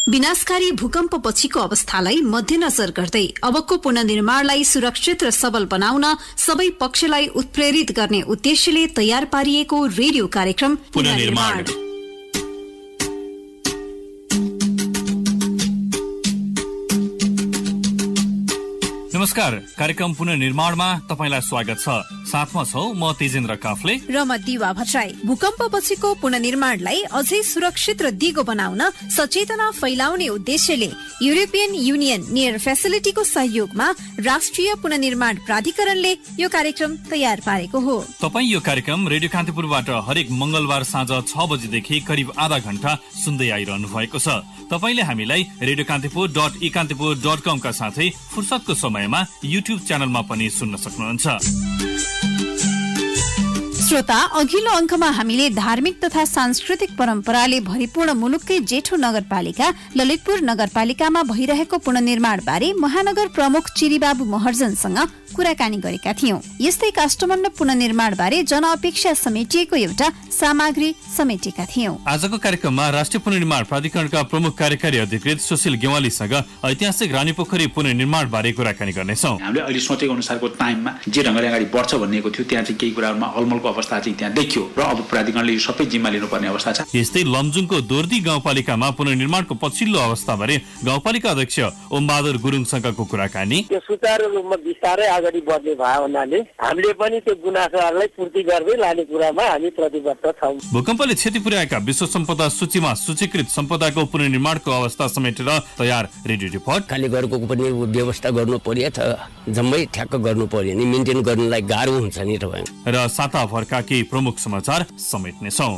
विनाशकारी भूकम्प पछिको अवस्थालाई मध्यनजर गर्दै अबको पुनर्निर्माणलाई सुरक्षित र सबल बनाउन सबै पक्षलाई उत्प्रेरित गर्ने उद्देश्यले तयार पारिएको रेडियो कार्यक्रम पुनर्निर्माण। नमस्कार, कार्यक्रम पुनर्निर्माणमा तपाईलाई स्वागत छ। साथमा छौ म तेजेन्द्र काफले र म दिवा भट्टराई। भूकम्प पछिको पुनर्निर्माणलाई अझै सुरक्षित र दिगो बनाउन सचेतना फैलाउने उद्देश्यले युरोपियन युनियन नियर फेसिलिटीको सहयोगमा राष्ट्रिय पुनर्निर्माण प्राधिकरणले यो कार्यक्रम तयार पारेको हो। तपाई यो कार्यक्रम रेडियो कान्तिपुरबाट हरेक मंगलबार साँझ 6 बजेदेखि करिब आधा घण्टा सुन्दै आइरहनु भएको छ। तपाईले हामीलाई radiokaantipur.eKantipur.com का साथै फुर्सदको समयमा युट्युब च्यानलमा पनि सुन्न सक्नुहुन्छ। श्रोता, अघिल्लो अंकमा हामीले धार्मिक तथा सांस्कृतिक परम्पराले भरिपूर्ण मुलुककै जेठो नगरपालिका ललितपुर नगरपालिकामा भइरहेको पुनर्निर्माण बारे महानगर प्रमुख चिरीबाबु महर्जनसँग कुराकानी गरेका थियौं। यस्तै काष्ठमण्डप पुनर्निर्माण बारे जनअपेक्षा समेटिएको एउटा सामग्री समेटेका थियौं। आजको कार्यक्रममा राष्ट्रिय पुनर्निर्माण प्राधिकरणका प्रमुख कार्यकारी अधिकृत सुशील गेवालीसँग ऐतिहासिक रानीपोखरी पुनर्निर्माण बारे कुराकानी गर्नेछौं। हामीले अहिले सोचेको अनुसारको टाइममा जे ढंगले अगाडि बढ्छ भन्नेको थियो, त्यहाँ चाहिँ केही कुराहरुमा अलमलको अवस्था चाहिँ त्यहाँ देखियो र अब प्राधिकरणले यो सबै जिम्मा लिनुपर्ने अवस्था छ। यस्तै लमजुङको दोर्दी गाउँपालिकामा पुनर्निर्माणको पछिल्लो अवस्था बारे गाउँपालिका अध्यक्ष ओमबहादुर गुरुङसँगको कुराकानी। यो सुचारू रूपमा विस्तारै अगाडि बढ्ने भयो भन्नाले हामीले पनि त्यो गुनासोहरूलाई पूर्ति गर्दै लाने कुरामा हामी प्रतिबद्ध छौं। भूकम्पले क्षति पुर्याएका विश्व सम्पदा सूचीमा सूचीकृत सम्पदाको पुनर्निर्माणको अवस्था समेटेर तयार रेडियो रिपोर्ट। खाली घरको पनि व्यवस्था गर्नु पर्यो त, जम्मै ठ्याक्क गर्नु पर्यो नि, मेन्टेन गर्नलाई गाह्रो हुन्छ नि तपाईँ। र साताभरका केही प्रमुख समाचार समेट्नेछौं।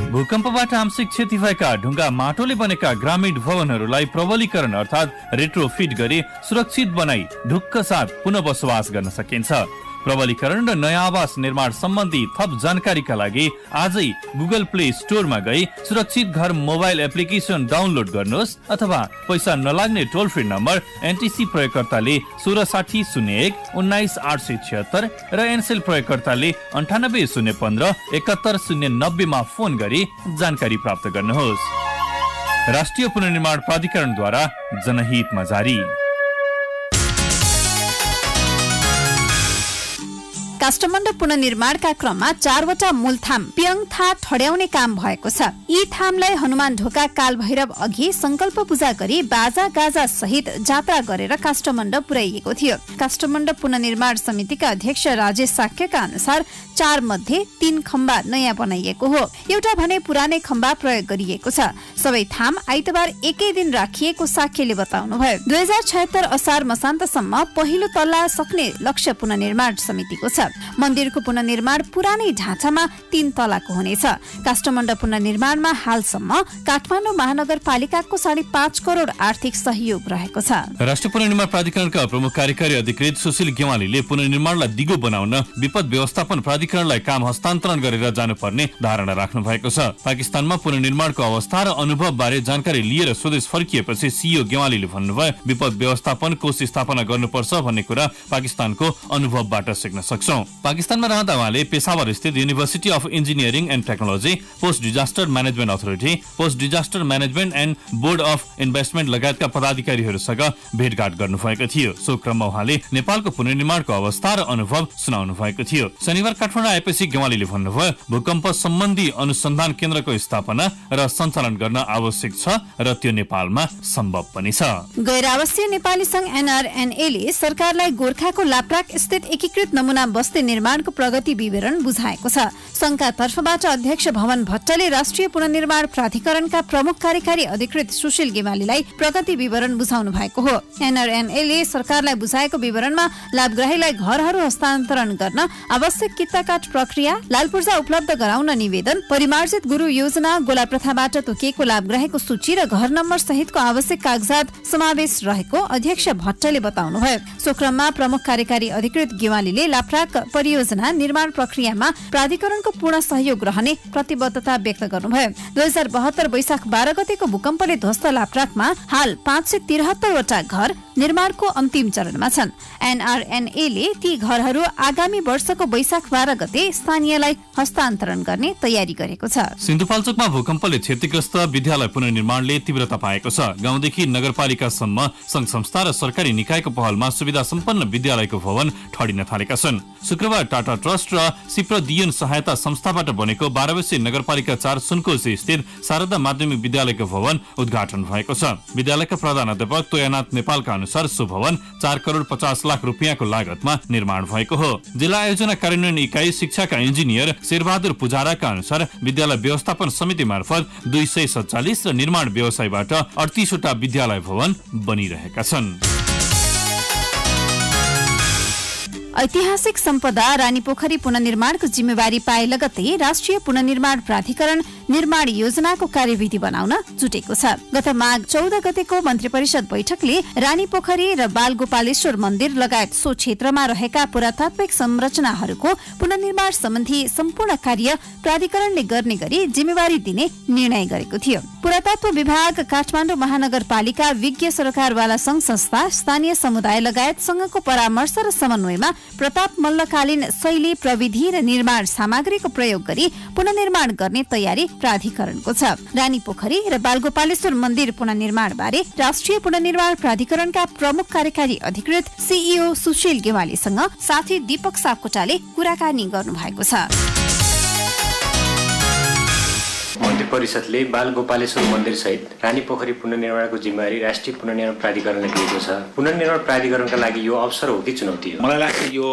भूकम्पबाट आंशिक क्षति भएका ढुङ्गा माटोले बनेका ग्रामीण भवनहरूलाई प्रबलीकरण अर्थात् रेट्रोफिट गरी सुरक्षित बनाई ढुक्क साथ पुनः बसोबास गर्न सकिन्छ। प्रबलीकरण र नयाँ आवास निर्माण सम्बन्धी थप जानकारीका लागि आजै गुगल प्ले स्टोरमा गई सुरक्षित घर मोबाइल एप्लिकेसन डाउनलोड गर्नुहोस् अथवा पैसा नलाग्ने टोल फ्री नम्बर एनटीसी प्रयोगकर्ताले 166001 19876 र एनसेल प्रयोगकर्ताले 980115 71090 मा फोन गरी जानकारी प्राप्त गर्नुहोस्। राष्ट्रिय पुनर्निर्माण प्राधिकरणद्वारा जनहितमा जारी। काष्ठमण्डप पुनर्निर्माणका क्रममा 4 वटा मूल थाम प्यङथा ठड्याउने काम भएको छ। यी थामलाई हनुमान ढोका काल भैरव अघि संकल्प पूजा गरी बाजा गाजा सहित जात्रा गरेर काष्ठमण्डप पुर्याइएको थियो। काष्ठमण्डप पुनर्निर्माण समितिका अध्यक्ष राजेश साक्यका अनुसार 4 मध्ये 3 खम्बा नयाँ बनाइएको हो, एउटा भने पुरानै खम्बा प्रयोग गरिएको छ। सबै थाम आइतबार एकै दिन राखिएको साक्यले बताउनुभयो। 2076 असार मसान्तसम्म पहिलो तल्ला सक्ने लक्ष्य पुनर्निर्माण समितिको छ। मन्दिरको पुनर्निर्माण पुरानै ढाँचामा 3 तलाको हुनेछ। काष्ठमण्डप पुनर्निर्माणमा हालसम्म काठमाडौँ महानगरपालिकाको 5.5 करोड आर्थिक सहयोग रहेको छ। राष्ट्रिय पुनर्निर्माण प्राधिकरणका प्रमुख कार्यकारी अधिकृत सुशील गेवालीले पुनर्निर्माणलाई दिगो बनाउन विपद व्यवस्थापन प्राधिकरणलाई काम हस्तान्तरण गरेर जानुपर्ने धारणा राख्नु भएको छ। पाकिस्तानमा पुनर्निर्माणको अवस्था र अनुभव बारे जानकारी लिएर स्वदेश फर्किएपछि सीईओ गेवालीले भन्नुभयो, विपद व्यवस्थापन कोष स्थापना गर्नुपर्छ भन्ने कुरा पाकिस्तानको अनुभवबाट सिक्न सक्छौं। पाकिस्तानमा रहँदा उहाँले पेशावर स्थित university of engineering and technology, post disaster management authority, post disaster management and board of investment लगायतका पदाधिकारीहरूसँग भेटघाट गर्नुभएको थियो। सो क्रममा उहाँले नेपालको पुनर्निर्माणको अवस्था र अनुभव सुनाउनु भएको थियो। शनिबार काठमाडौँ आएपछि गेवालीले भन्नुभयो, भूकम्प सम्बन्धी अनुसन्धान केन्द्रको स्थापना र सञ्चालन गर्न आवश्यक छ र त्यो नेपालमा सम्भव पनि छ। गैर आवासीय नेपाली संघ एनआरएनएले सरकारलाई गोर्खाको लाप्राक स्थित एकीकृत नमुना बस्ती निर्माणको प्रगति विवरण बुझाएको छ। संघका तर्फबाट अध्यक्ष भवन भट्टले राष्ट्रिय पुनर्निर्माण प्राधिकरणका प्रमुख कार्यकारी अधिकृत सुशील गेवालीलाई प्रगति विवरण बुझाउनु भएको हो। एनआरएनएले सरकारलाई बुझाएको विवरणमा लाभग्राहीलाई घरहरू हस्तान्तरण गर्न आवश्यक किताकाट प्रक्रिया, लाल पूर्जा उपलब्ध गराउन निवेदन, परिमार्जित गुरु योजना, गोला प्रथाबाट तोकिएको लाभग्राहीको सूची र घर नम्बर सहितको आवश्यक कागजात समावेश रहेको अध्यक्ष भट्टले बताउनुभयो। सो क्रममा प्रमुख कार्यकारी अधिकृत गेवालीले लाप्राक परियोजना निर्माण प्रक्रियामा प्राधिकरणको पूर्ण सहयोग रहने प्रतिबद्धता व्यक्त गर्नुभयो। 2072 वैशाख 12 गतेको भूकम्पले ध्वस्त लाप्राकमा हाल 573 वटा घर, निर्माणको अन्तिम चरणमा छन्। एनआरएनएले ती घरहरू आगामी वर्षको वैशाख 12 गते स्थानीयलाई हस्तान्तरण गर्ने तयारी गरेको छ। सिन्धुपाल्चोकमा भूकम्पले क्षतिग्रस्त विद्यालय पुनर्निर्माणले तीव्रता पाएको छ। गाउँदेखि नगरपालिकासम्म संघ संस्था र सरकारी निकायको पहलमा सुविधा सम्पन्न विद्यालयको भवन ठडिन थालेका छन्। शुक्रबार टाटा ट्रस्ट र सिप्रदियन सहायता संस्थाबाट बनेको 12 वर्षीय नगरपालिका 4 सुनकोशी स्थित शारदा माध्यमिक विद्यालयको भवन उद्घाटन भएको छ। विद्यालयका प्रधानाध्यापक तोयानाथ नेपालका अनुसार सो भवन 4 करोड 50 लाख रुपियाँको लागतमा निर्माण भएको हो। जिल्ला आयोजना कार्यान्वयन इकाइ शिक्षाका इन्जिनियर शेरबहादुर पुजाराका अनुसार विद्यालय व्यवस्थापन समिति मार्फत 247 र निर्माण व्यवसायबाट 38 वटा विद्यालय भवन बनिरहेका छन्। ऐतिहासिक सम्पदा रानीपोखरी पुनर्निर्माणको जिम्मेवारी पाए लगत्तै राष्ट्रिय पुनर्निर्माण प्राधिकरण निर्माण योजनाको कार्यविधि बनाउन जुटेको छ। गत माघ 14 गतेको मन्त्री परिषद बैठकले रानीपोखरी र बालगोपालेश्वर मन्दिर लगायत सो क्षेत्रमा रहेका पुरातात्विक संरचनाहरूको पुनर्निर्माण सम्बन्धी सम्पूर्ण कार्य प्राधिकरणले गर्ने गरी जिम्मेवारी दिने निर्णय गरेको थियो। पुरातत्व विभाग, काठमाडौँ महानगरपालिका, विज्ञ सरकारवाला संघ संस्था, स्थानीय समुदाय लगायत संघको परामर्श र समन्वयमा प्रताप मल्लकालीन शैली, प्रविधि र निर्माण सामग्रीको प्रयोग गरी पुनर्निर्माण गर्ने तयारी प्राधिकरणको छ। रानीपोखरी र बालगोपालेश्वर मन्दिर पुनर्निर्माण बारे राष्ट्रिय पुनर्निर्माण प्राधिकरणका प्रमुख कार्यकारी अधिकृत सीईओ सुशील गेवालीसँग साथी दीपक सापकोटाले कुराकानी गर्नु भएको छ। मन्त्री परिषदले बालगोपालेश्वर मन्दिर सहित रानीपोखरी पुनर्निर्माणको जिम्मेवारी राष्ट्रिय पुनर्निर्माण प्राधिकरणले दिएको छ। पुनर्निर्माण प्राधिकरणका लागि यो अवसर हो कि चुनौती हो? मलाई लाग्छ यो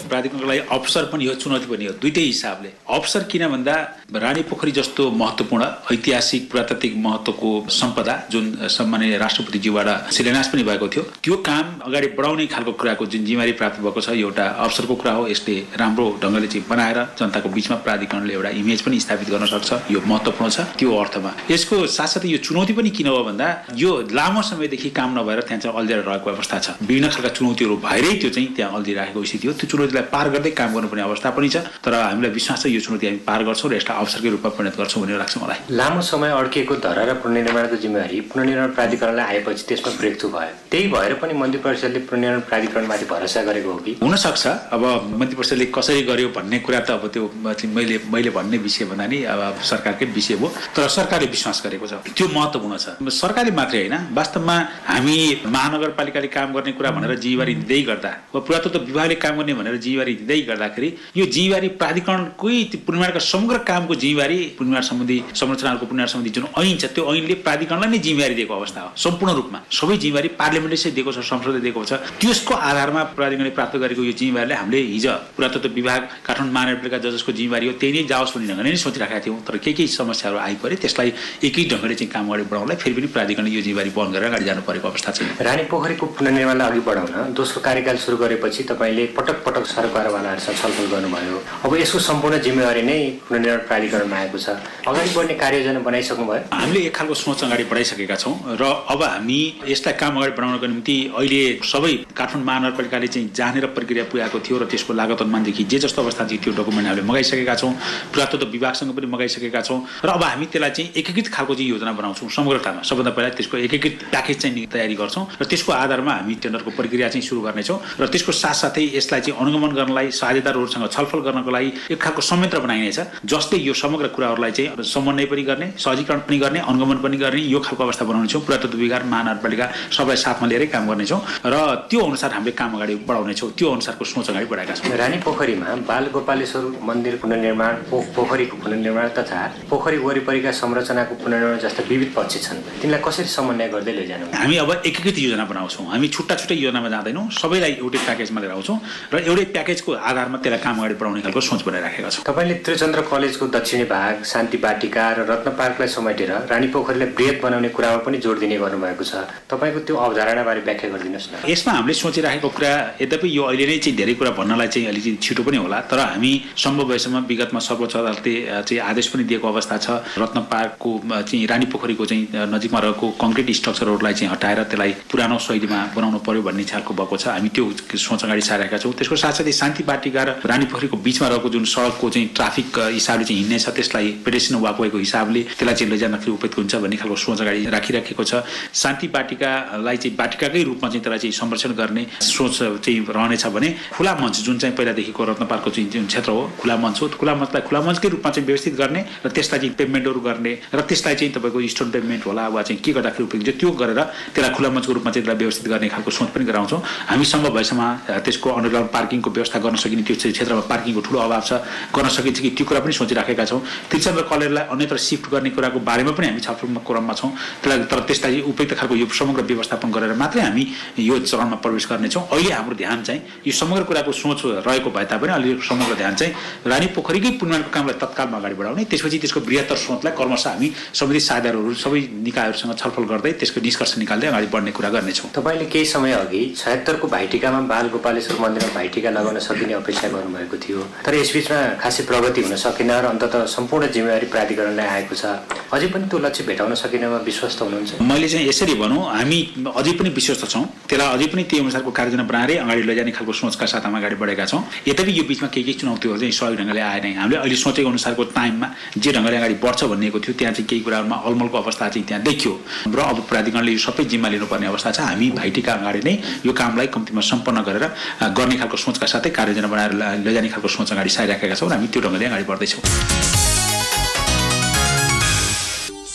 प्राधिकरणको लागि अवसर पनि हो, चुनौती पनि हो, दुईटै हिसाबले। अवसर किन भन्दा रानीपोखरी जस्तो महत्त्वपूर्ण ऐतिहासिक पुरातात्विक महत्त्वको सम्पदा जुन सम्माननीय राष्ट्रपतिज्यूबाट शिलान्यास पनि भएको थियो, त्यो काम अगाडि बढाउने खालको कुराको जुन जिम्मेवारी प्राप्त भएको छ, एउटा अवसरको कुरा हो। यसले राम्रो ढङ्गले चाहिँ बनाएर जनताको बीचमा प्राधिकरणले एउटा इमेज पनि स्थापित गर्न सक्छ, यो महत्त्वपूर्ण छ त्यो अर्थमा। यसको साथसाथै यो चुनौती पनि किन हो भन्दा यो लामो समयदेखि काम नभएर त्यहाँ चाहिँ अल्झिएर रहेको अवस्था छ। विभिन्न खालका चुनौतीहरू भएरै त्यो चाहिँ त्यहाँ अल्झिरहेको स्थिति हो। त्यो चुनौतीलाई पार गर्दै काम गर्नुपर्ने अवस्था पनि छ, तर हामीलाई विश्वास छ यो चुनौती हामी पार गर्छौँ र यसलाई अवसरकै रूपमा परिणत गर्छौँ भन्ने लाग्छ मलाई। लामो समय अड्किएको धरहरा पुनर्निर्माणको जिम्मेवारी पुनर्निर्माण प्राधिकरणलाई आएपछि त्यसमा ब्रेकथ्रु भयो। त्यही भएर पनि मन्त्री परिषदले पुनर्निर्माण प्राधिकरणमाथि भरोसा गरेको हो कि? हुनसक्छ। अब मन्त्री परिषदले कसरी गर्यो भन्ने कुरा त अब त्यो मैले भन्ने विषय भन्दा नि अब सरकारकै विषय हो, तर सरकारले विश्वास गरेको छ, त्यो महत्त्वपूर्ण छ। सरकारले मात्रै होइन, वास्तवमा हामी महानगरपालिकाले काम गर्ने कुरा भनेर जिम्मेवारी दिँदै गर्दा, पुरातत्व विभागले काम गर्ने भनेर जिम्मेवारी दिँदै गर्दाखेरि यो जिम्मेवारी प्राधिकरणकै पुनर्निर्माणका समग्र कामको जिम्मेवारी पुनर्निर्माण सम्बन्धी संरचनाहरूको पुनर्निर्माण सम्बन्धी जुन ऐन छ त्यो ऐनले प्राधिकरणलाई नै जिम्मेवारी दिएको अवस्था हो। सम्पूर्ण रूपमा सबै जिम्मेवारी पार्लियामेन्टले चाहिँ दिएको छ, संसदले दिएको छ। त्यसको आधारमा प्राधिकरणले प्राप्त गरेको यो जिम्मेवारीले हामीले हिजो पुरातत्व विभाग काठमाडौँ महानगरपालिका जसको जिम्मेवारी हो त्यही नै जाओस् भन्ने ढङ्गले नै सोचिराखेका थियौँ, तर केही समस्याहरू आइपरे त्यसलाई एकै ढङ्गले चाहिँ काम अगाडि बढाउनलाई फेरि पनि प्राधिकरणले यो जिम्मेवारी वहन गरेर अगाडि जानु परेको अवस्था छ। रानीपोखरीको पुनर्निर्माणलाई अघि बढाउन दोस्रो कार्यकाल सुरु गरेपछि तपाईँले पटक पटक सरकारवालाहरूसँग छलफल गर्नुभयो। अब यसको सम्पूर्ण जिम्मेवारी नै पुनर्निर्माण प्राधिकरणमा आएको छ। अगाडि बढ्ने कार्ययोजना बनाइसक्नुभयो? हामीले एक खालको सोच अगाडि बढाइसकेका छौँ र अब हामी यसलाई काम अगाडि बढाउनको निम्ति अहिले सबै काठमाडौँ महानगरपालिकाले चाहिँ जानेर प्रक्रिया पुर्याएको थियो र त्यसको लागत अनुमानदेखि जे जस्तो अवस्था थियो त्यो डकुमेन्ट हामीले मगाइसकेका छौँ, पुरातत्व विभागसँग पनि मगाइसकेका छौँ र अब हामी त्यसलाई चाहिँ एकीकृत खालको चाहिँ योजना बनाउँछौँ समग्रतामा। सबभन्दा पहिला त्यसको एकीकृत प्याकेज चाहिँ तयारी गर्छौँ र त्यसको आधारमा हामी टेन्डरको प्रक्रिया चाहिँ सुरु गर्नेछौँ र त्यसको साथसाथै यसलाई चाहिँ अनुगमन गर्नलाई साझेदारहरूसँग छलफल गर्नको लागि एक खालको संयन्त्र बनाइनेछ जसले यो समग्र कुराहरूलाई चाहिँ समन्वय पनि गर्ने, सहजीकरण पनि गर्ने, अनुगमन पनि गर्ने यो खालको अवस्था बनाउनेछौँ। पुरातत्व विभाग, महानगरपालिका सबलाई साथमा लिएरै काम गर्नेछौँ र त्यो अनुसार हामीले काम अगाडि बढाउनेछौँ। त्यो अनुसारको सोच अगाडि बढाएका छौँ। रानीपोखरीमा बालगोपालेश्वर मन्दिर पुनर्निर्माण, पोखरीको पुनर्निर्माण तथा पोखरी वरिपरिका संरचनाको पुनर्निर्माण जस्ता विविध पक्ष छन्, तिनलाई कसरी समन्वय गर्दै लैजानु? हामी अब एकीकृत योजना बनाउँछौँ। हामी छुट्टा छुट्टै योजनामा जाँदैनौँ, सबैलाई एउटै प्याकेजमा लिएर आउँछौँ र एउटै प्याकेजको आधारमा त्यसलाई काम अगाडि बढाउने खालको सोच बनाइराखेका छौँ। तपाईँले त्रिचन्द्र कलेजको दक्षिणी भाग, शान्ति बाटिका र रत्न पार्कलाई समेटेर रानीपोखरीलाई बृहत बनाउने कुरामा पनि जोड दिने गर्नुभएको छ। तपाईँको त्यो अवधारणाबारे व्याख्या गरिदिनुहोस् न। यसमा हामीले सोचिराखेको कुरा यद्यपि यो अहिले नै चाहिँ धेरै कुरा भन्नलाई चाहिँ अलिकति छिटो पनि होला, तर हामी सम्भव भएसम्म विगतमा सर्वोच्च अदालतले चाहिँ आदेश पनि दिएको अवस्था छ रत्न पार्कको चाहिँ रानी पोखरीको चाहिँ नजिकमा रहेको कङ्क्रिट स्ट्रक्चरहरूलाई चाहिँ हटाएर त्यसलाई पुरानो शैलीमा बनाउनु पर्यो भन्ने खालको भएको छ। हामी त्यो सोच अगाडि सारेका छौँ। त्यसको साथसाथै शान्ति बाटिका र रानी पोखरीको बिचमा रहेको जुन सडकको चाहिँ ट्राफिक हिसाबले चाहिँ हिँड्ने छ त्यसलाई पेडेस्ट्रियन वाकवेको हिसाबले त्यसलाई चाहिँ लैजाँदाखेरि उपयुक्त हुन्छ भन्ने खालको सोच अगाडि राखिराखेको छ। शान्ति बाटिकालाई चाहिँ बाटिकाकै रूपमा चाहिँ त्यसलाई चाहिँ संरक्षण गर्ने सोच चाहिँ रहनेछ भने खुला मञ्च जुन चाहिँ पहिलादेखिको रत्न पार्कको चाहिँ जुन क्षेत्र हो खुला मञ्च हो, खुला मञ्चलाई खुला मञ्चकै रूपमा चाहिँ व्यवस्थित गर्ने र त्यसलाई चाहिँ पेभमेन्टहरू गर्ने र त्यसलाई चाहिँ तपाईँको स्टोन पेभमेन्ट होला वा चाहिँ के गर्दाखेरि उपयुक्त हुन्छ त्यो गरेर त्यसलाई खुला मञ्चको रूपमा चाहिँ त्यसलाई व्यवस्थित गर्ने खालको सोच पनि गराउँछौँ। हामी सम्भव भएसम्म त्यसको अन्डरग्राउन्ड पार्किङको व्यवस्था गर्न सकिने त्यो क्षेत्रमा पार्किङको ठुलो अभाव छ, गर्न सकिन्छ कि त्यो कुरा पनि सोचिराखेका छौँ। तीर्थचन्द्र कलेजलाई अन्यत्र सिफ्ट गर्ने कुराको बारेमा पनि हामी छलफलमा क्रममा छौँ। तर त्यसलाई उपयुक्त खालको यो समग्र व्यवस्थापन गरेर मात्रै हामी यो चरणमा प्रवेश गर्नेछौँ। अहिले हाम्रो ध्यान चाहिँ यो समग्र कुराको सोच रहेको भए तापनि अहिले समग्र ध्यान चाहिँ रानी पोखरीकै पुनर्निर्माणको कामलाई तत्कालमा अगाडि बढाउने, त्यसपछि त्यसको बृहत्तर सोचलाई क्रमशः हामी समिति साझेदारहरू सबै निकायहरूसँग छलफल गर्दै त्यसको निष्कर्ष निकाल्दै अगाडि बढ्ने कुरा गर्नेछौँ। तपाईँले केही समय अघि 76 को भाइटिकामा बालगोपालेश्वर मन्दिरमा भाइटिका लगाउन सकिने अपेक्षा गर्नुभएको थियो, तर यसबीचमा खासै प्रगति हुन सकेन र अन्ततः सम्पूर्ण जिम्मेवारी प्राधिकरणलाई आएको छ। अझै पनि त्यो लक्ष्य भेटाउन सकिनेमा विश्वस्त हुनुहुन्छ? मैले चाहिँ यसरी भनौँ, हामी अझै पनि विश्वस्त छौँ। त्यसलाई अझै पनि त्यही अनुसारको कार्ययोजना बनाएर अगाडि लैजाने खालको सोचका साथ हामी अगाडि बढेका छौँ। यद्यपि यो बिचमा केही चुनौतीहरू चाहिँ सहयोग ढङ्गले आए नै। हामीले अहिले सोचेको अनुसारको टाइममा जे ढङ्गले अगाडि बढ्छ भन्नेको थियो त्यहाँ चाहिँ केही कुराहरूमा अलमलको अवस्था चाहिँ त्यहाँ देखियो र अब प्राधिकरणले यो सबै जिम्मा लिनुपर्ने अवस्था छ। हामी भाइटिका अगाडि नै यो कामलाई कम्तीमा सम्पन्न गरेर गर्ने खालको सोचका साथै कार्ययोजना बनाएर लैजाने खालको सोच अगाडि सारिराखेका छौँ र हामी त्यो ढङ्गले अगाडि बढ्दैछौँ।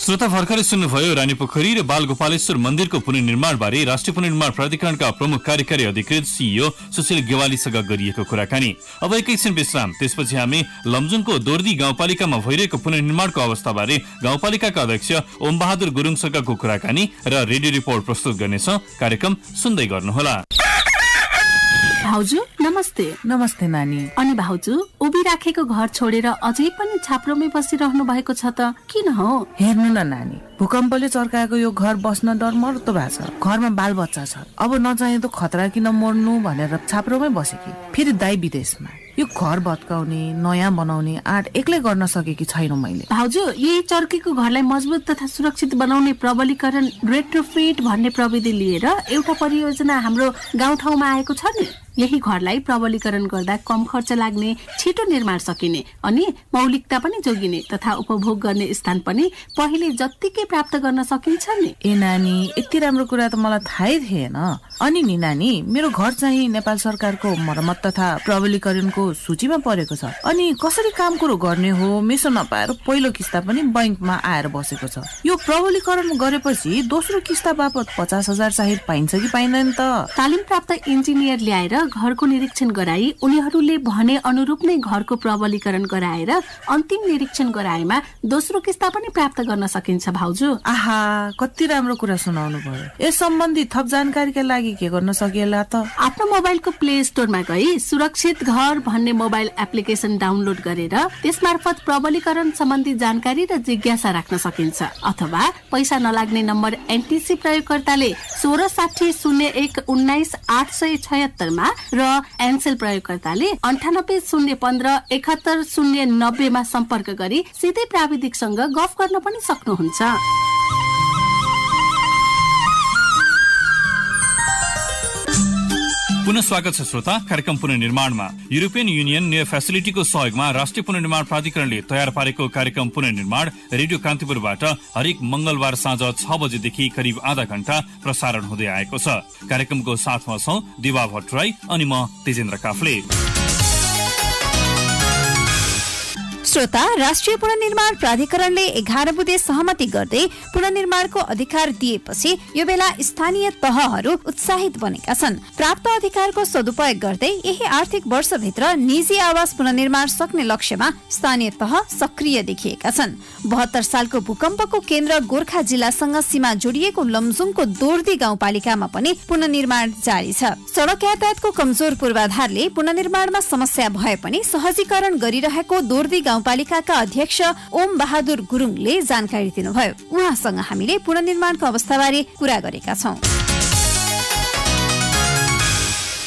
श्रोता भर्खरै सुन्नुभयो रानी पोखरी र बालगोपालेश्वर मन्दिरको पुनर्निर्माण बारे राष्ट्रिय पुनर्निर्माण प्राधिकरणका प्रमुख कार्यकारी अधिकृत CEO सुशील गेवालीसँग गरिएको कुराकानी। अब एकैछिन विश्राम, त्यसपछि हामी लमजुङको दोर्दी गाउँपालिकामा भइरहेको पुनर्निर्माणको अवस्थाबारे गाउँपालिकाका अध्यक्ष ओम बहादुर गुरुङसँगको कुराकानी र रेडियो रिपोर्ट प्रस्तुत गर्नेछौँ। कार्यक्रम सुन्दै गर्नुहोला। भाउजू नमस्ते। नमस्ते नानी। अनि भाउजू उभिराखेको घर छोडेर अझै पनि छाप्रोमै बसिरहनु भएको छ त किन हो? हेर्नु न नानी, भूकम्पले चर्काएको यो घर बस्न डर मर्दो भएको छ। घरमा बाल बच्चा छ, अब नचाहिँदो खतरा किन मर्नु भनेर छाप्रोमै बसेकी। फेरि दाइ विदेशमा। यो घर भत्काउने नयाँ बनाउने आँट एक्लै गर्न सकेकी छैन मैले। भाउजू यही चर्केको घरलाई मजबुत तथा सुरक्षित बनाउने प्रबलीकरण रेट्रोफिट भन्ने प्रविधि लिएर एउटा परियोजना हाम्रो गाउँठाउँमा आएको छ नि। यही घरलाई प्रबलीकरण गर्दा कम खर्च लाग्ने, छिटो निर्माण सकिने अनि मौलिकता पनि जोगिने तथा उपभोग गर्ने स्थान पनि पहिले जत्तिकै प्राप्त गर्न सकिन्छ नि। ए नानी, यति राम्रो कुरा त मलाई थाहै थिएन। अनि नि नानी, मेरो घर चाहिँ नेपाल सरकारको मर्मत तथा प्रबलीकरणको सूचीमा परेको छ। अनि कसरी काम कुरो गर्ने हो मेसो नपाएर पहिलो किस्ता पनि बैंकमा आएर बसेको छ। यो प्रबलीकरण गरेपछि दोस्रो किस्ता बापत 50,000 चाहिँ पाइन्छ कि पाइँदैन त? तालिम प्राप्त इन्जिनियर ल्याएर घरको निरीक्षण गराई उनीहरूले भने अनुरूप नै घरको प्रबलीकरण गराएर अन्तिम निरीक्षण गराएमा दोस्रो किस्ता पनि प्राप्त गर्न सकिन्छ भाउजू। आहा, कति राम्रो कुरा सुनाउनु भयो। यस सम्बन्धी थप जानकारीका लागि के गर्न सकिएला त? आफ्नो मोबाइलको प्ले स्टोरमा गई सुरक्षित घर भन्ने मोबाइल एप्लिकेसन डाउनलोड गरेर त्यसमार्फत प्रबलीकरण सम्बन्धी जानकारी र जिज्ञासा राख्न सकिन्छ। अथवा पैसा नलाग्ने नम्बर एनटिसी प्रयोगकर्ताले 16600119,876 मा र एनसेल प्रयोगकर्ताले 9801517090 मा सम्पर्क गरी सिधै प्राविधिकसँग गफ गर्न पनि सक्नुहुन्छ। पुनः स्वागत छ श्रोता। कार्यक्रम पुनर्निर्माणमा युरोपियन युनियन नयाँ फेसिलिटीको सहयोगमा राष्ट्रिय पुनर्निर्माण प्राधिकरणले तयार पारेको कार्यक्रम पुनर्निर्माण रेडियो कान्तिपुरबाट हरेक मंगलबार साँझ 6 बजेदेखि करिब आधा घण्टा प्रसारण हुँदै आएको छ। कार्यक्रमको साथमा छौं दिवा भट्टराई अनि म तेजेन्द्र काफ्ले। श्रोता, राष्ट्रिय पुनर्निर्माण प्राधिकरणले 11 बुँदे सहमति गर्दै पुनर्निर्माणको अधिकार दिएपछि यो बेला स्थानीय तहहरू उत्साहित बनेका छन्। प्राप्त अधिकारको सदुपयोग गर्दै यही आर्थिक वर्षभित्र निजी आवास पुनर्निर्माण सक्ने लक्ष्यमा स्थानीय तह सक्रिय देखिएका छन्। 72 सालको भूकम्पको केन्द्र गोर्खा जिल्लासँग सीमा जोडिएको लमजुङको दोर्दी गाउँपालिकामा पनि पुनर्निर्माण जारी छ। सडक यातायातको कमजोर पूर्वाधारले पुनर्निर्माणमा समस्या भए पनि सहजीकरण गरिरहेको दोर्दी गाउँपालिकाका अध्यक्ष ओम बहादुर गुरुङले जानकारी दिनुभयो। उहाँसँग हामीले पुनर्निर्माणको अवस्थाबारे कुरा गरेका छौं।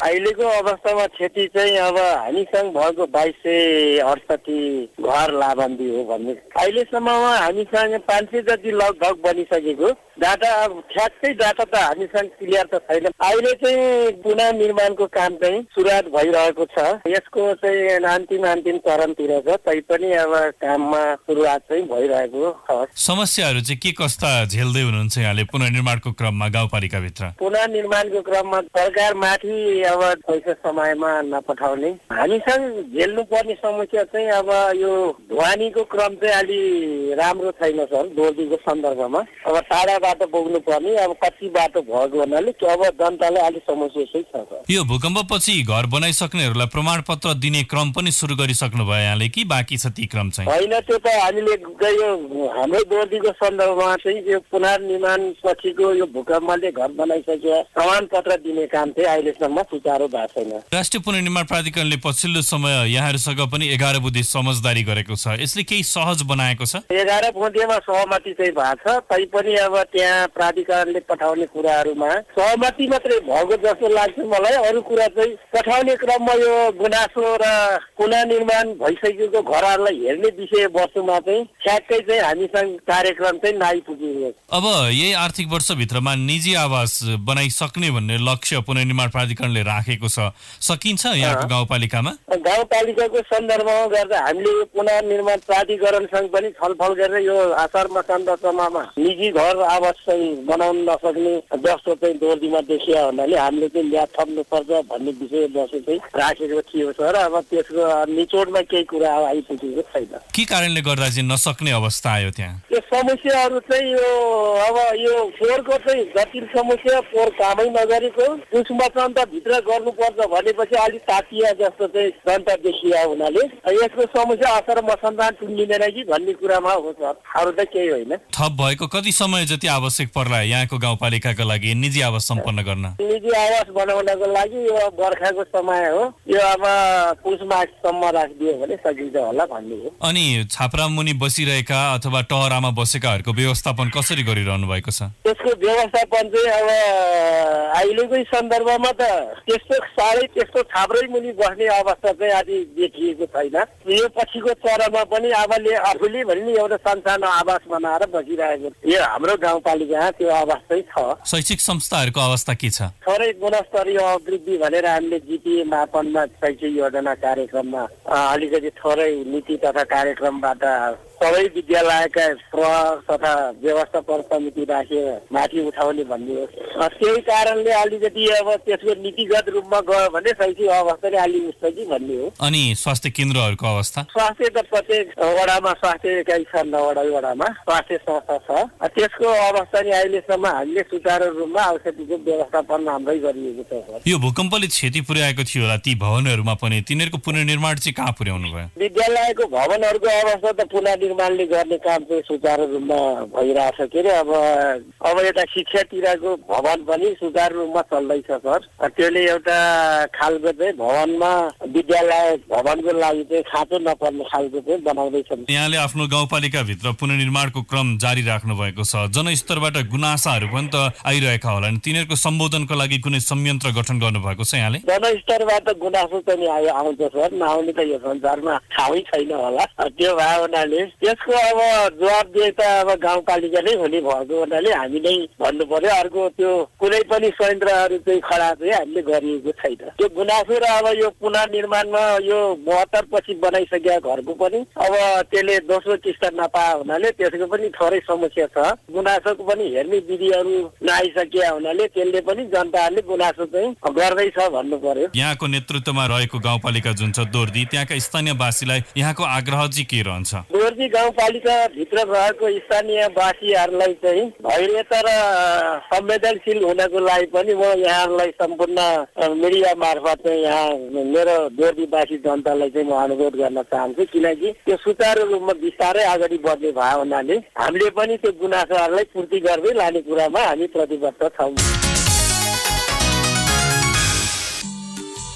अहिलेको अवस्थामा क्षति चाहिँ अब हामीसँग भएको 2268 घर लाभान्वी हो भन्ने। अहिलेसम्ममा हामीसँग 500 जति लगभग बनिसकेको डाटा। अब ठ्याक्कै डाटा त हामीसँग क्लियर त छैन। अहिले चाहिँ पुनर्निर्माणको काम चाहिँ सुरुवात भइरहेको छ। यसको चाहिँ अन्तिम चरणतिर छ, तैपनि अब काममा सुरुवात चाहिँ भइरहेको छ। समस्याहरू चाहिँ के कस्ता झेल्दै हुनुहुन्छ यहाँले पुनर्निर्माणको क्रममा गाउँपालिकाभित्र? पुनर्निर्माणको क्रममा सरकार माथि अब पैसा समयमा नपठाउने, हामीसँग झेल्नु पर्ने समस्या चाहिँ अब यो ढुवानीको क्रम चाहिँ अलि राम्रो छैन सर। दोर्जीको सन्दर्भमा अब टाढा बाटो पुग्नु पर्ने, अब कच्ची बाटो भएको हुनाले अब जनतालाई अलिक समस्या चाहिँ छ। यो भूकम्पपछि घर बनाइसक्नेहरूलाई प्रमाणपत्र दिने क्रम पनि सुरु गरिसक्नु भयो यहाँले कि बाँकी छ ती क्रम चाहिँ? होइन, त्यो त हामीले यो हाम्रो दोर्जीको सन्दर्भमा चाहिँ यो पुनर्निर्माण पछिको यो भूकम्पले घर बनाइसके प्रमाणपत्र दिने काम चाहिँ अहिलेसम्म सुचारू भएको छैन। राष्ट्रिय पुनर्निर्माण प्राधिकरणले पछिल्लो समय यहाँहरूसँग पनि 11 बुँदे समझदारी गरेको छ, यसले केही सहज बनाएको छ? 11 बुँदेमा सहमति चाहिँ भएको छ, तैपनि अब त्यहाँ प्राधिकरणले पठाउने कुराहरूमा सहमति मात्रै भएको जस्तो लाग्छ मलाई। अरू कुरा चाहिँ पठाउने क्रममा यो गुनासो र पुनर्निर्माण भइसकेको घरहरूलाई हेर्ने विषय वस्तुमा चाहिँ ठ्याक्कै चाहिँ हामीसँग कार्यक्रम चाहिँ नआइपुगेको। अब यही आर्थिक वर्षभित्रमा निजी आवास बनाइसक्ने भन्ने लक्ष्य पुनर्निर्माण प्राधिकरणले राखेको छ, सकिन्छ यहाँको गाउँपालिकामा? गाउँपालिकाको सन्दर्भमा गर्दा हामीले यो पुनर्निर्माण प्राधिकरणसँग पनि छलफल गरेर यो आषाढ मसान्तसम्ममा निजी घर आवास चाहिँ बनाउन नसक्ने जस्तो चाहिँ दोर्जीमा देखिया हुनाले हामीले चाहिँ ल्याद थप्नुपर्छ भन्ने विषय वस्तु चाहिँ राखेको थियो सर। अब त्यसको निचोडमा केही कुरा आइपुगेको छैन। के कारणले गर्दा चाहिँ नसक्ने अवस्था आयो त्यहाँ? यो समस्याहरू चाहिँ यो अब यो फोहोरको चाहिँ जटिल समस्या, फोहोर कामै नगरेको, पुष्पचन्द भित्र गर्नुपर्छ भनेपछि अलिक तातिया जस्तो चाहिँ जनता देखिया हुनाले यसको समस्या असर मसन्दान टुङ्गिँदैन कि भन्ने कुरामा हो सर, अरू त केही होइन। थप भएको कति समय जति आवश्यक पर्ला यहाँको गाउँपालिकाको लागि निजी आवास सम्पन्न गर्न? निजी आवास बनाउनको लागि यो बर्खाको समय हो, यो अब पुष माघसम्म राखिदियो भने सकिन्छ होला भन्ने हो। अनि छाप्रा मुनि बसिरहेका अथवा टहरामा बसेकाहरूको व्यवस्थापन कसरी गरिरहनु भएको छ? त्यसको व्यवस्थापन चाहिँ अब अहिलेकै सन्दर्भमा त त्यस्तो छाप्रै मुनि बस्ने अवस्था चाहिँ अलि देखिएको छैन। यो पछिको चरणमा पनि आफूले भने एउटा सानो आवास बनाएर बसिरहेको यो हाम्रो गाउँपालिका त्यो अवस्था चाहिँ छ। शैक्षिक संस्थाहरूको अवस्था के छ? थोरै गुणस्तरीय अभिवृद्धि भनेर हामीले जिटिए मापनमा शैक्षिक योजना कार्यक्रममा अलिकति थोरै नीति तथा कार्यक्रमबाट सबै विद्यालयका प्रहर तथा व्यवस्थापन समिति राखे माथि उठाउने भन्ने हो। त्यही कारणले अलिकति अब त्यसको नीतिगत रूपमा गयो भने शैक्षिक अवस्था नै अलि उच्च कि भन्ने हो। अनि स्वास्थ्य केन्द्रहरूको अवस्था? स्वास्थ्य त प्रत्येक वडामा स्वास्थ्य एकाइ छ, 9 वडामा स्वास्थ्य संस्था छ। त्यसको अवस्था नै अहिलेसम्म हामीले सुचारू रूपमा औषधिको व्यवस्थापन हाम्रै गरिएको छ। यो भूकम्पले क्षति पुर्याएको थियो होला ती भवनहरूमा पनि, तिनीहरूको पुनर्निर्माण चाहिँ कहाँ पुर्याउनु भयो? विद्यालयको भवनहरूको अवस्था त पुनर्निर्माणले गर्ने काम चाहिँ सुचारू रूपमा भइरहेछ के अरे। अब यता शिक्षातिरको भवन पनि सुचारू रूपमा चल्दैछ सर। त्यसले एउटा खालको चाहिँ भवनमा विद्यालय भवनको लागि चाहिँ खाँचो नपर्ने खालको चाहिँ बनाउँदैछन्। यहाँले आफ्नो गाउँपालिकाभित्र पुनर्निर्माणको क्रम जारी राख्नु भएको छ, जनस्तरबाट गुनासाहरू पनि त आइरहेका होला नि, तिनीहरूको सम्बोधनको लागि कुनै संयन्त्र गठन गर्नुभएको छ यहाँले? जनस्तरबाट गुनासो चाहिँ आउँछ सर, नआउने त यो संसारमा ठाउँै छैन होला। त्यो भयो हुनाले त्यसको अब जवाबदेही त अब गाउँपालिकाले हुने भएको हुनाले हामी नै भन्नु पर्यो। अर्को त्यो कुनै पनि संयन्त्रहरू चाहिँ खडा चाहिँ हामीले गरिएको छैन। त्यो गुनासो र अब यो पुनर्निर्माणमा यो 72 पछि बनाइसकेका घरको पनि अब त्यसले दोस्रो किस्ता नपाए हुनाले त्यसको पनि थोरै समस्या छ। गुनासोको पनि हेर्ने विधिहरू नआइसकेका हुनाले त्यसले पनि जनताहरूले गुनासो चाहिँ गर्दैछ भन्नु पर्यो। यहाँको नेतृत्वमा रहेको गाउँपालिका जुन छ दोर्दी, त्यहाँका स्थानीयवासीलाई यहाँको आग्रह चाहिँ के रहन्छ? दोर्जी गाउँपालिका भित्र रहेको स्थानीयवासीहरूलाई चाहिँ धैर्यता र संवेदनशील हुनको लागि पनि म यहाँहरूलाई सम्पूर्ण मिडिया मार्फत चाहिँ यहाँ मेरो दोर्जीवासी जनतालाई चाहिँ म अनुरोध गर्न चाहन्छु, किनकि त्यो सुचारू रूपमा बिस्तारै अगाडि बढ्ने भयो हुनाले हामीले पनि त्यो गुनासोहरूलाई पूर्ति गर्दै लाने कुरामा हामी प्रतिबद्ध छौँ।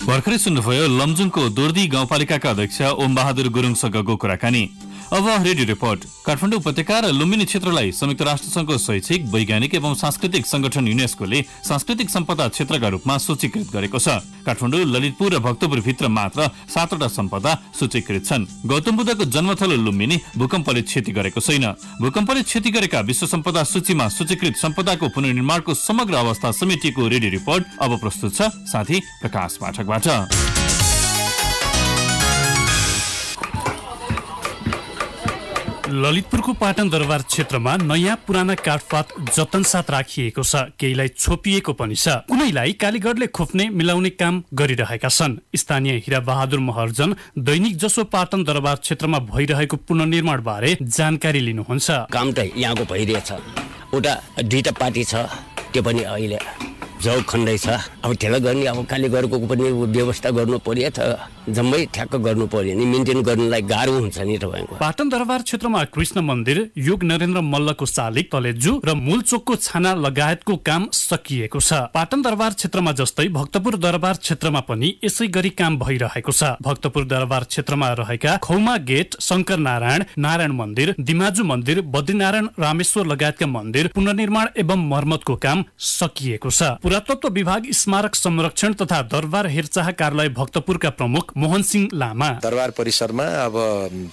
भर्खरै सुन्नुभयो लमजुङको दोर्दी गाउँपालिकाका अध्यक्ष ओम बहादुर गुरुङसँगको कुराकानी। अब रेडियो रिपोर्ट। काठमाडौँ उपत्यका र लुम्बिनी क्षेत्रलाई संयुक्त राष्ट्रसङ्घको शैक्षिक, वैज्ञानिक एवं सांस्कृतिक संगठन युनेस्कोले सांस्कृतिक सम्पदा क्षेत्रका रूपमा सूचीकृत गरेको छ। काठमाडौँ, ललितपुर र भक्तपुर भित्र मात्र 7वटा सम्पदा सूचीकृत छन्। गौतम बुद्धको जन्मथलो लुम्बिनी भूकम्पले क्षति गरेको छैन। भूकम्पले क्षति गरेका विश्व सम्पदा सूचीमा सूचीकृत सम्पदाको पुनर्निर्माणको समग्र अवस्था समेटिएको रेडियो रिपोर्ट अब प्रस्तुत छ साथी प्रकाश पाठकबाट। ललितपुरको पाटन दरबार क्षेत्रमा नयाँ पुराना काठपात जतनसाथ राखिएको छ, केहीलाई छोपिएको पनि छ। कुनैलाई कालीगढले खोप्ने मिलाउने काम गरिरहेका छन्। स्थानीय हिरा बहादुर महर्जन दैनिक जसो पाटन दरबार क्षेत्रमा भइरहेको पुनर्निर्माण बारे जानकारी लिनुहुन्छ। काम त यहाँको भइरहेछ, उता 2टा पार्टी छ, त्यो पनि अहिले जौ खण्डै छ। अब त्यसलाई गर्ने अब कालीगढको पनि व्यवस्था गर्नु पर्यो त, जम्मै ठ्याक्क गर्नु पर्यो नि, मेन्टेन गर्नलाई गाह्रो हुन्छ नि तपाईँको। पाटन दरबार क्षेत्रमा कृष्ण मन्दिर, योग नरेन्द्र मल्लको शालिग, तलेजु र मूलचोकको छाना लगायतको काम सकिएको छ। पाटन दरबार क्षेत्रमा जस्तै भक्तपुर दरबार क्षेत्रमा पनि यसै गरी काम भइरहेको छ। भक्तपुर दरबार क्षेत्रमा रहेका खौमा गेट, शंकर नारायण, नारायण मन्दिर, दिमाजु मन्दिर, बद्रीनारायण, रामेश्वर लगायतका मन्दिर पुनर्निर्माण एवं मर्मतको काम सकिएको छ। पुरातत्व विभाग स्मारक संरक्षण तथा दरबार हेरचाह कार्यालय भक्तपुरका प्रमुख मोहन सिंह लामा दरबार परिसरमा अब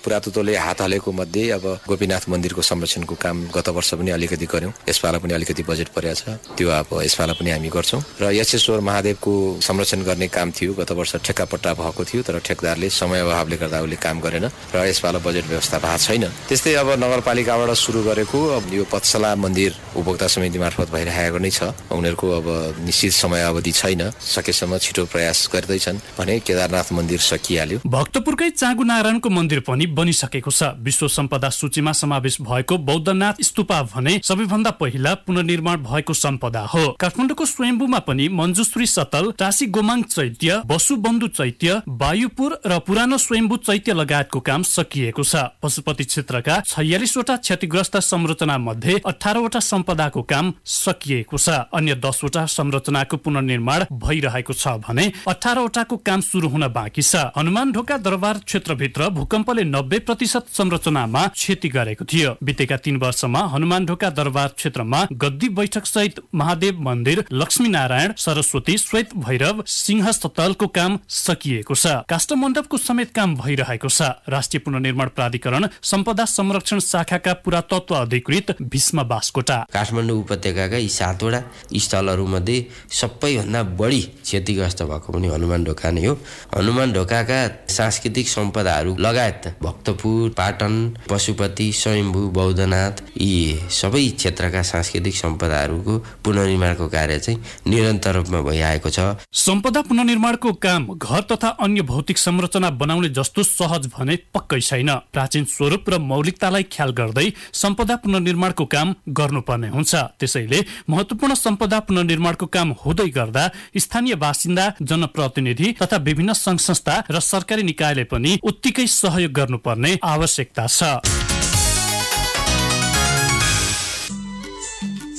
पुरातत्वले हात हालेको मध्ये अब गोपीनाथ मन्दिरको संरक्षणको काम गत वर्ष पनि अलिकति गर्यौं। यसपालि पनि अलिकति बजेट परेको छ, त्यो अब यसपालि पनि हामी गर्छौं। र यशेश्वर महादेवको संरक्षण गर्ने काम थियो, गत वर्ष ठेक्कापट्टा भएको थियो, तर ठेकदारले समय अभावले गर्दा उसले काम गरेन र यसपालि बजेट व्यवस्था भएको छैन। त्यस्तै अब नगरपालिकाबाट सुरु गरेको यो पत्सला मन्दिर उपभोक्ता समिति मार्फत भइरहेको नै छ। उनीहरूको अब निश्चित समय अवधि छैन, सकेसम्म छिटो प्रयास गर्दैछन् भने केदारनाथ मन्दिर सकिहाल्यो। भक्तपुरकै चाँगु नारायणको मन्दिर पनि बनिसकेको छ। विश्व सम्पदा सूचीमा समावेश भएको बौद्धनाथ स्तूपा भने सबैभन्दा पहिला पुनर्निर्माण भएको सम्पदा हो। काठमाडौँको स्वयम्भूमा पनि मञ्जुश्री सतल, टासी गोमाङ चैत्य, बसुबन्धु चैत्य, वायुपुर र पुरानो स्वयम्भू चैत्य लगायतको काम सकिएको छ। पशुपति क्षेत्रका 46वटा क्षतिग्रस्त संरचना मध्ये 18वटा सम्पदाको काम सकिएको छ। अन्य 10वटा संरचनाको पुनर्निर्माण भइरहेको छ भने 18वटाको काम सुरु हुन बाँकी छ। हनुमान ढोका दरबार क्षेत्रभित्र भूकम्पले 90% संरचनामा क्षति गरेको थियो। बितेका 3 वर्षमा हनुमान ढोका दरबार क्षेत्रमा गद्दी बैठक सहित महादेव मन्दिर, लक्ष्मी नारायण, सरस्वती, श्वेत भैरव, सिंह स्तलको काम सकिएको छ। काष्ठमण्डपको समेत काम भइरहेको छ। राष्ट्रिय पुनर्निर्माण प्राधिकरण सम्पदा संरक्षण शाखाका पुरातत्व अधिकृत भीष्म बास्कोटा काठमाडौँ उपत्यकाका यी 7वटा स्थलहरू मध्ये सबैभन्दा बढी क्षतिग्रस्त भएको पनि हनुमान ढोका नै हो। हनुमान ढोकाका सांस्कृतिक सम्पदाहरू लगायत भक्तपुर, पाटन, पशुपति, स्वयम्भू, बौद्धनाथ यी सबै क्षेत्रका सांस्कृतिक सम्पदाहरूको पुनर्निर्माणको कार्य चाहिँ निरन्तर रूपमा भइरहेको छ। सम्पदा पुनर्निर्माणको काम घर तथा अन्य भौतिक संरचना बनाउने जस्तो सहज भने पक्कै छैन। प्राचीन स्वरूप र मौलिकतालाई ख्याल गर्दै सम्पदा पुनर्निर्माणको काम गर्नुपर्ने हुन्छ। त्यसैले महत्त्वपूर्ण सम्पदा पुनर्निर्माणको काम हुँदै गर्दा स्थानीय बासिन्दा, जनप्रतिनिधि तथा विभिन्न संघ संस्था र सरकारी निकायले पनि उत्तिकै सहयोग गर्नुपर्ने आवश्यकता छ।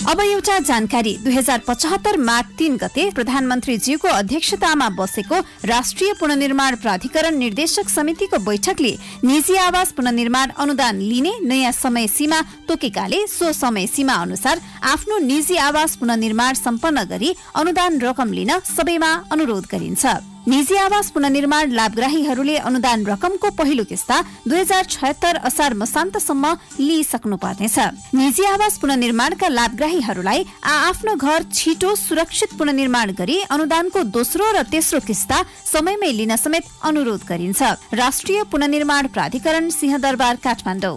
अब एउटा जानकारी। 2075 माघ 3 गते प्रधानमन्त्रीज्यूको अध्यक्षतामा बसेको राष्ट्रिय पुनर्निर्माण प्राधिकरण निर्देशक समितिको बैठकले निजी आवास पुनर्निर्माण अनुदान लिने नयाँ समय सीमा तोकेकाले सो समय सीमा अनुसार आफ्नो निजी आवास पुनर्निर्माण सम्पन्न गरी अनुदान रकम लिन सबैमा अनुरोध गरिन्छ। निजी आवास पुनर्निर्माण लाभग्राहीहरूले अनुदान रकमको पहिलो किस्ता 2076 असार मसान्तसम्म लिइसक्नु पर्नेछ। निजी आवास पुनर्निर्माणका लाभग्राहीहरूलाई आफ्नो घर छिटो सुरक्षित पुनर्निर्माण गरी अनुदानको दोस्रो र तेस्रो किस्ता समयमै लिन समेत अनुरोध गरिन्छ। राष्ट्रिय पुनर्निर्माण प्राधिकरण सिंहदरबार काठमाडौँ।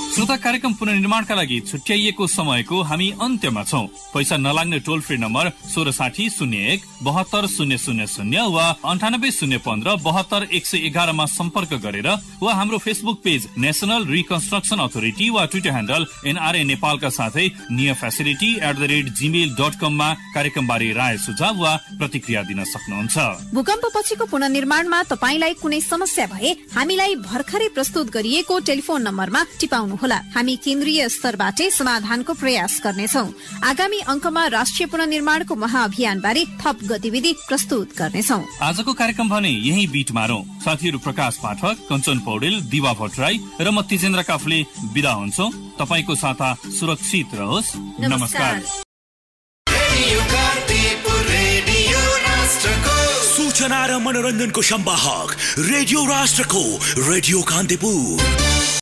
श्रोता, कार्यक्रम पुनर्निर्माणका लागि छुट्याइएको समयको हामी अन्त्यमा छौं। पैसा नलाग्ने टोल फ्री नम्बर 1660 01 72 000 वा 98 015 72 111 मा सम्पर्क गरेर वा हाम्रो Facebook page national reconstruction authority वा ट्विटर ह्यान्डल NRA नेपालका साथै niafacility@gmail.com मा कार्यक्रम बारे राय सुझाव वा प्रतिक्रिया दिन सक्नुहुन्छ। भूकम्प पछिको पुनर्निर्माणमा तपाईलाई कुनै समस्या भए हामीलाई भर्खरै प्रस्तुत गरिएको टेलिफोन नम्बरमा टिपाउनुहोला। गर्नुहोला। हामी केन्द्रीय स्तरबाटै समाधानको प्रयास गर्नेछौँ। आगामी अङ्कमा राष्ट्रिय पुनर्निर्माणको महाअभियानबारे थप गतिविधि प्रस्तुत गर्नेछौँ। आजको कार्यक्रम भने यही बीट मारौं। साथीहरू प्रकाश पाठक, कञ्चन पौडेल, दिवा भट्टराई र म तेजेन्द्र काफले बिदा हुन्छौँ। तपाईँको साता सुरक्षित रहोस्। नमस्कार। सूचना र मनोरञ्जनको संवाहक रेडियो राष्ट्रको रेडियो कान्तिपुर।